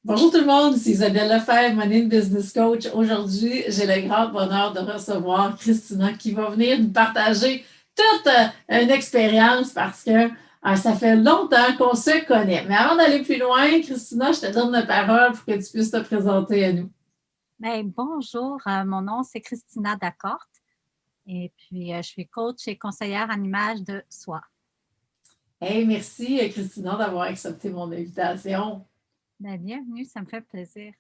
Bonjour tout le monde, c'est Isabelle Lefebvre, Money Business Coach. Aujourd'hui, j'ai le grand bonheur de recevoir Christina qui va venir nous partager toute une expérience parce que ça fait longtemps qu'on se connaît. Mais avant d'aller plus loin, Christina, je te donne la parole pour que tu puisses te présenter à nous. Bien, bonjour, mon nom c'est Christina Dacorte et puis je suis coach et conseillère en image de soi. Hey, merci Christina d'avoir accepté mon invitation. Bien, bienvenue, ça me fait plaisir.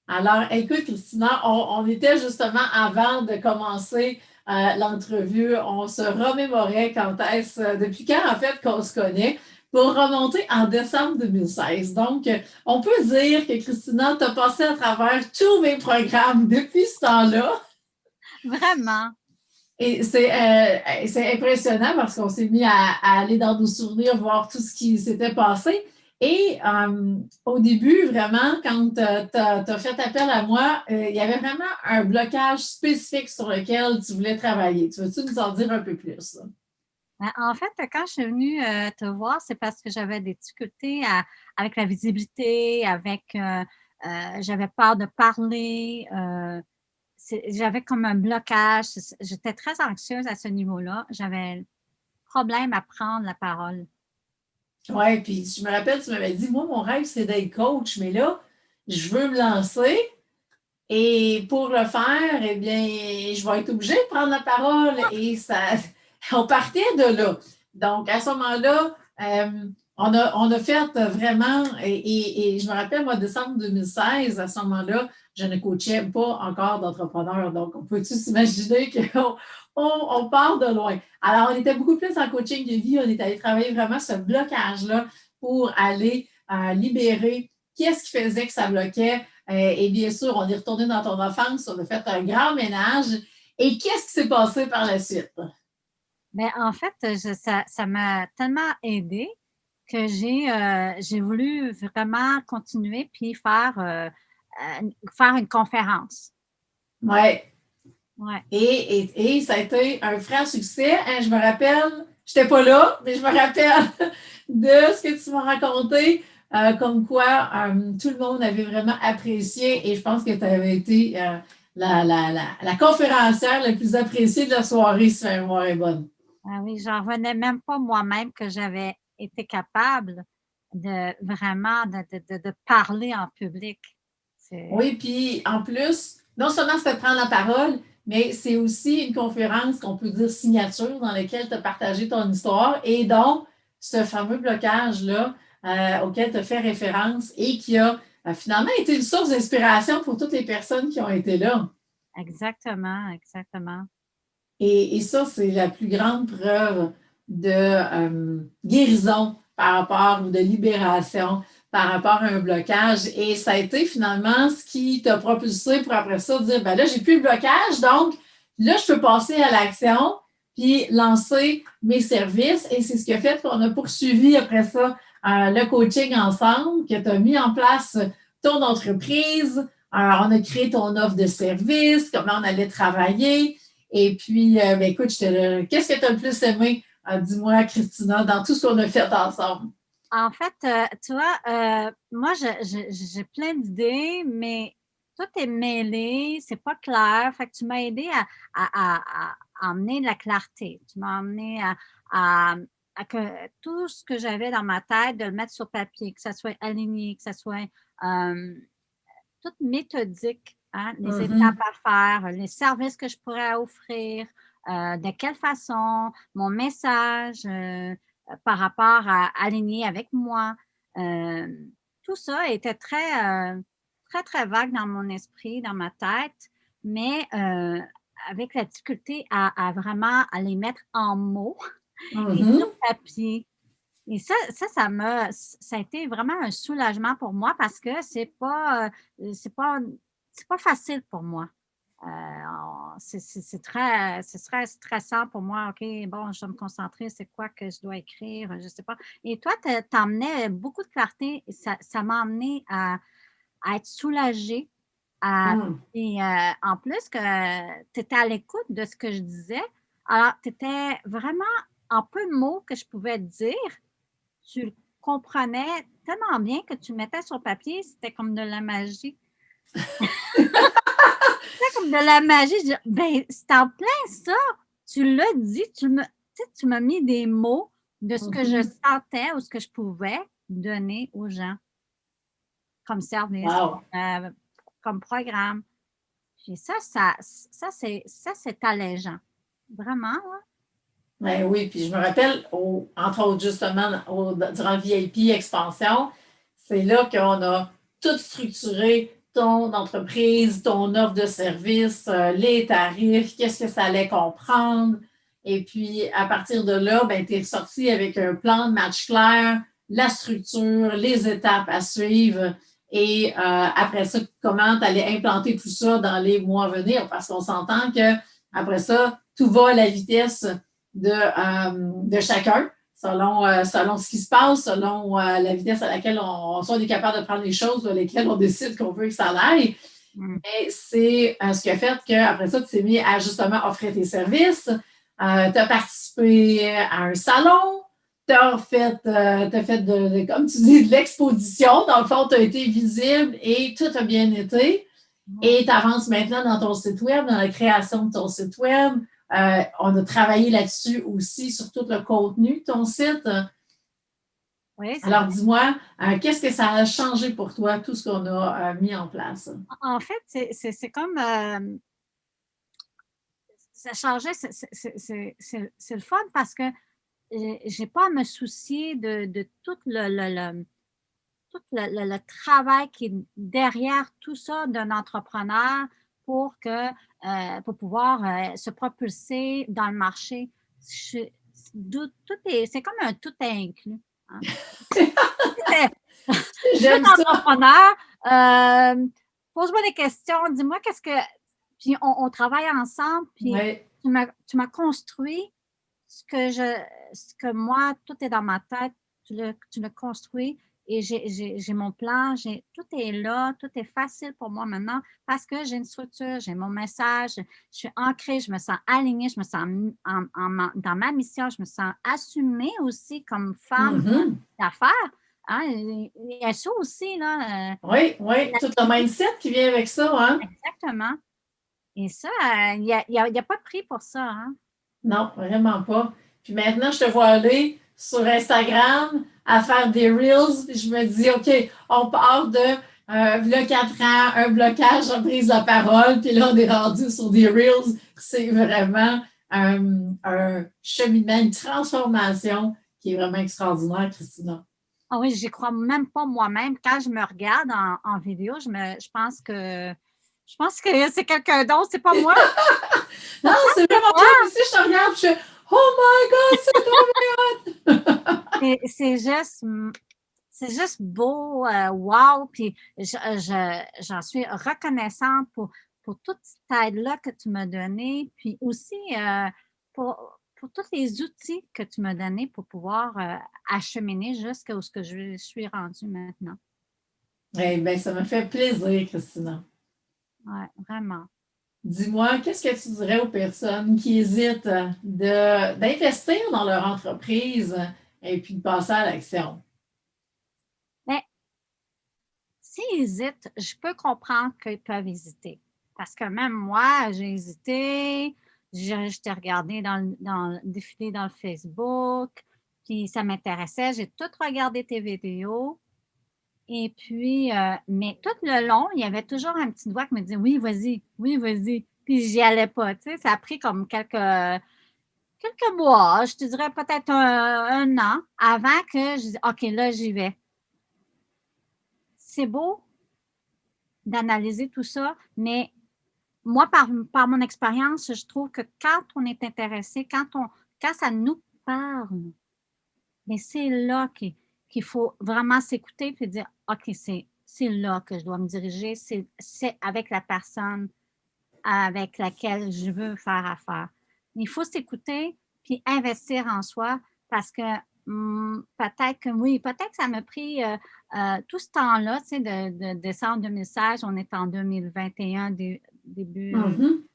Alors, écoute, Christina, on était justement avant de commencer l'entrevue, on se remémorait depuis quand en fait qu'on se connaît pour remonter en décembre 2016. Donc, on peut dire que Christina, tu as passé à travers tous mes programmes depuis ce temps-là. Vraiment. Et c'est impressionnant parce qu'on s'est mis à aller dans nos souvenirs, voir tout ce qui s'était passé. Et au début, vraiment, quand tu as fait appel à moi, il y avait vraiment un blocage spécifique sur lequel tu voulais travailler. Tu veux-tu nous en dire un peu plus? En fait, quand je suis venue te voir, c'est parce que j'avais des difficultés avec la visibilité, j'avais peur de parler, j'avais comme un blocage. J'étais très anxieuse à ce niveau-là. J'avais un problème à prendre la parole. Oui, puis je me rappelle, tu m'avais dit, moi, mon rêve, c'est d'être coach, mais là, je veux me lancer. Et pour le faire, eh bien, je vais être obligée de prendre la parole et ça, on partait de là. Donc, à ce moment-là, on a fait vraiment, et je me rappelle, moi, décembre 2016, à ce moment-là, je ne coachais pas encore d'entrepreneurs. Donc, on peut-tu s'imaginer qu'on on part de loin? Alors, on était beaucoup plus en coaching de vie. On est allé travailler vraiment ce blocage-là pour aller libérer qu'est-ce qui faisait que ça bloquait. Et bien sûr, on est retourné dans ton enfance, on a fait un grand ménage. Et qu'est-ce qui s'est passé par la suite? Mais en fait, ça m'a tellement aidée que j'ai voulu vraiment continuer puis faire une conférence. Oui. Ouais. Et ça a été un franc succès. Hein, je me rappelle, je n'étais pas là, mais je me rappelle de ce que tu m'as raconté, comme quoi tout le monde avait vraiment apprécié et je pense que tu avais été la conférencière la plus appréciée de la soirée, si ma mémoire est bonne. Ah oui, j'en revenais même pas moi-même que j'avais été capable de vraiment de parler en public. C'est Oui, puis en plus, non seulement c'est de prendre la parole, mais c'est aussi une conférence qu'on peut dire signature dans laquelle tu as partagé ton histoire et donc ce fameux blocage-là auquel tu as fait référence et qui a finalement été une source d'inspiration pour toutes les personnes qui ont été là. exactement, exactement. Et ça, c'est la plus grande preuve de guérison par rapport ou de libération par rapport à un blocage. Et ça a été finalement ce qui t'a propulsé pour après ça dire, ben là, j'ai plus le blocage, donc là, je peux passer à l'action puis lancer mes services. Et c'est ce qui a fait qu'on a poursuivi après ça le coaching ensemble, que tu as mis en place ton entreprise. On a créé ton offre de service, comment on allait travailler. Et puis, ben, écoute, qu'est-ce que tu as le plus aimé, dis-moi, Christina, dans tout ce qu'on a fait ensemble? En fait, tu vois, moi, j'ai plein d'idées, mais tout est mêlé, c'est pas clair. Fait que tu m'as aidé à amener de la clarté. Tu m'as amené à que tout ce que j'avais dans ma tête, de le mettre sur papier, que ça soit aligné, que ça soit euh, tout méthodique, hein, les étapes Mhm. à faire, les services que je pourrais offrir, de quelle façon, mon message par rapport à aligner avec moi. Euh, Tout ça était très, très vague dans mon esprit, dans ma tête, mais avec la difficulté à vraiment à les mettre en mots et sur Mhm. papier. Et ça a été vraiment un soulagement pour moi parce que c'est pas, c'est pas facile pour moi. C'est très stressant pour moi. OK, bon, je dois me concentrer, c'est quoi que je dois écrire, je sais pas. Et toi, t'emmenais beaucoup de clarté. Et ça m'a amené à être soulagée. Mhm. Et en plus que tu étais à l'écoute de ce que je disais. Alors, tu étais vraiment en peu de mots que je pouvais dire tu comprenais tellement bien que tu mettais sur papier, c'était comme de la magie. C'était comme de la magie. Je dis, ben, c'est en plein ça. Tu l'as dit, tu m'as mis des mots de ce que je sentais ou ce que je pouvais donner aux gens comme service, Wow! comme programme. Puis ça, c'est allégeant. Vraiment, là. Ben oui, puis je me rappelle, entre autres, justement, durant le VIP Expansion, c'est là qu'on a tout structuré ton entreprise, ton offre de service, les tarifs, qu'est-ce que ça allait comprendre. Et puis, à partir de là, ben, tu es ressorti avec un plan de match clair, la structure, les étapes à suivre. Et après ça, comment tu allais implanter tout ça dans les mois à venir? Parce qu'on s'entend que après ça, tout va à la vitesse de chacun, selon ce qui se passe, selon la vitesse à laquelle on est capable de prendre les choses, lesquelles on décide qu'on veut que ça aille. Et c'est ce qui a fait qu'après ça, tu t'es mis à justement offrir tes services. Tu as participé à un salon. Tu as fait, comme tu dis, de l'exposition. Dans le fond, tu as été visible et tout a bien été. Et tu avances maintenant dans ton site web, dans la création de ton site web. On a travaillé là-dessus aussi sur tout le contenu de ton site. Oui, alors, dis-moi, qu'est-ce que ça a changé pour toi, tout ce qu'on a mis en place? En fait, c'est comme ça changeait, c'est le fun parce que j'ai pas à me soucier de tout le travail qui est derrière tout ça d'un entrepreneur pour pouvoir se propulser dans le marché. C'est comme un tout inclus. Hein. Je veux J'aime être ça. entrepreneur, pose-moi des questions, dis-moi qu'est-ce que. Puis on travaille ensemble, puis Oui. tu m'as construit ce que moi, tout est dans ma tête, tu le construis et j'ai mon plan, tout est là, tout est facile pour moi maintenant parce que j'ai une structure, j'ai mon message, je suis ancrée, je me sens alignée, je me sens dans ma mission, je me sens assumée aussi comme femme d'affaires. Hein, il y a ça aussi, là. Oui, tout le mindset qui vient avec ça, hein? Exactement. Et ça, il n'y a pas de prix pour ça, hein? Non, vraiment pas. Puis maintenant, je te vois aller sur Instagram à faire des Reels, puis je me dis, OK, on part de là, 4 ans, un blocage, on prise la parole, puis là, on est rendu sur des Reels. C'est vraiment un cheminement, une transformation qui est vraiment extraordinaire, Christina. Ah oui, j'y crois même pas moi-même. Quand je me regarde en vidéo, je pense que c'est quelqu'un d'autre, c'est pas moi. Non, c'est vraiment toi. Puis si je te regarde, je fais Oh my God, c'est trop bien! C'est juste beau, wow. Puis j'en suis reconnaissante pour toute cette aide-là que tu m'as donnée. Puis aussi pour tous les outils que tu m'as donnés pour pouvoir acheminer jusqu'à ce que je suis rendue maintenant. Eh bien, ça me fait plaisir, Christina. Oui, vraiment. Dis-moi, qu'est-ce que tu dirais aux personnes qui hésitent d'investir dans leur entreprise et puis de passer à l'action? Mais s'ils hésitent, je peux comprendre qu'ils peuvent hésiter. Parce que même moi, j'ai hésité. Je t'ai regardé défiler dans le Facebook, puis ça m'intéressait. J'ai tout regardé tes vidéos. Et puis, mais tout le long, il y avait toujours un petit doigt qui me disait oui, vas-y, oui, vas-y. Puis j'y allais pas. Tu sais, ça a pris comme quelques mois, je te dirais peut-être un an avant que je dise OK, là, j'y vais. C'est beau d'analyser tout ça, mais moi, par mon expérience, je trouve que quand on est intéressé, quand ça nous parle, mais c'est là qu'il faut vraiment s'écouter et dire OK, c'est là que je dois me diriger, c'est avec la personne avec laquelle je veux faire affaire. Il faut s'écouter puis investir en soi parce que peut-être que ça m'a pris tout ce temps-là, tu sais, de décembre 2016, on est en 2021, début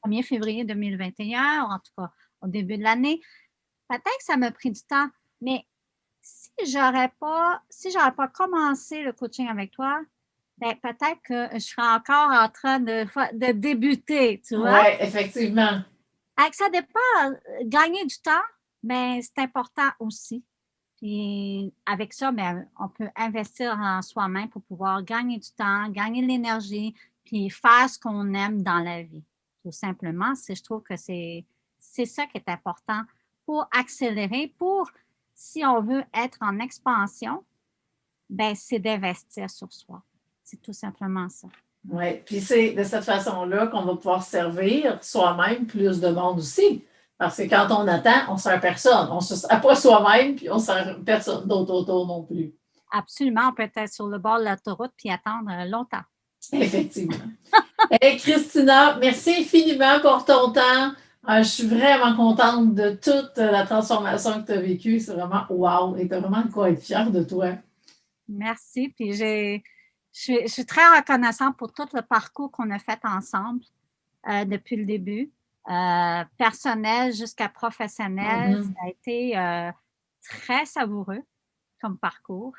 1er février 2021, en tout cas au début de l'année. Peut-être que ça m'a pris du temps, mais si j'aurais pas commencé le coaching avec toi, ben, peut-être que je serais encore en train de débuter, tu vois? Oui, effectivement. Ça dépend, gagner du temps, mais c'est important aussi. Puis avec ça, ben, on peut investir en soi-même pour pouvoir gagner du temps, gagner de l'énergie, puis faire ce qu'on aime dans la vie. Tout simplement, je trouve que c'est ça qui est important pour accélérer, si on veut être en expansion, ben, c'est d'investir sur soi. C'est tout simplement ça. Oui, puis c'est de cette façon-là qu'on va pouvoir servir soi-même plus de monde aussi. Parce que quand on attend, on ne sert personne. On ne se sert pas soi-même, puis on ne sert personne d'autre autour non plus. Absolument, on peut être sur le bord de l'autoroute puis attendre longtemps. Effectivement. Hey, Christina, merci infiniment pour ton temps. Je suis vraiment contente de toute la transformation que tu as vécue. C'est vraiment wow. Et tu as vraiment de quoi être fière de toi. Merci. Puis je suis très reconnaissante pour tout le parcours qu'on a fait ensemble depuis le début. Personnel jusqu'à professionnel, ça a été très savoureux comme parcours.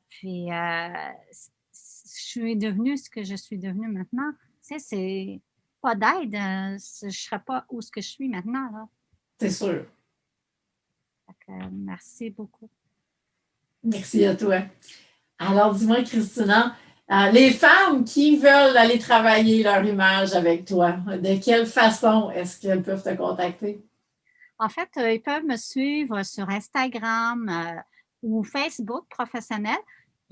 Puis je suis devenue ce que je suis devenue maintenant. Tu sais, c'est pas d'aide, je ne serais pas où ce que je suis maintenant. Là. C'est sûr. Merci beaucoup. Merci à toi. Alors, dis-moi, Christina, les femmes qui veulent aller travailler leur image avec toi, de quelle façon est-ce qu'elles peuvent te contacter? En fait, ils peuvent me suivre sur Instagram ou Facebook professionnel.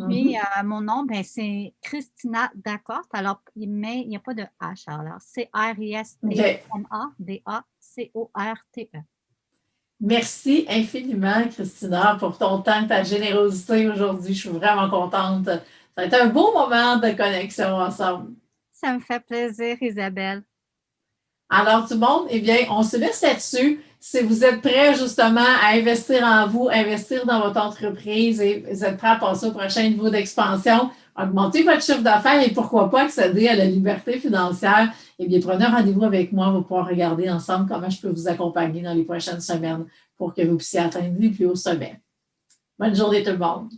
Puis, mon nom, ben, c'est Christina Dacorte. Alors, mais il n'y a pas de H. Alors, c'est Christina-Dacorte. Merci infiniment, Christina, pour ton temps, ta générosité aujourd'hui. Je suis vraiment contente. Ça a été un beau moment de connexion ensemble. Ça me fait plaisir, Isabelle. Alors, tout le monde, eh bien, on se laisse là-dessus. Si vous êtes prêts justement à investir en vous, investir dans votre entreprise et vous êtes prêts à passer au prochain niveau d'expansion, augmenter votre chiffre d'affaires et pourquoi pas accéder à la liberté financière, eh bien, prenez un rendez-vous avec moi. On va pouvoir regarder ensemble comment je peux vous accompagner dans les prochaines semaines pour que vous puissiez atteindre les plus hauts sommets. Bonne journée tout le monde.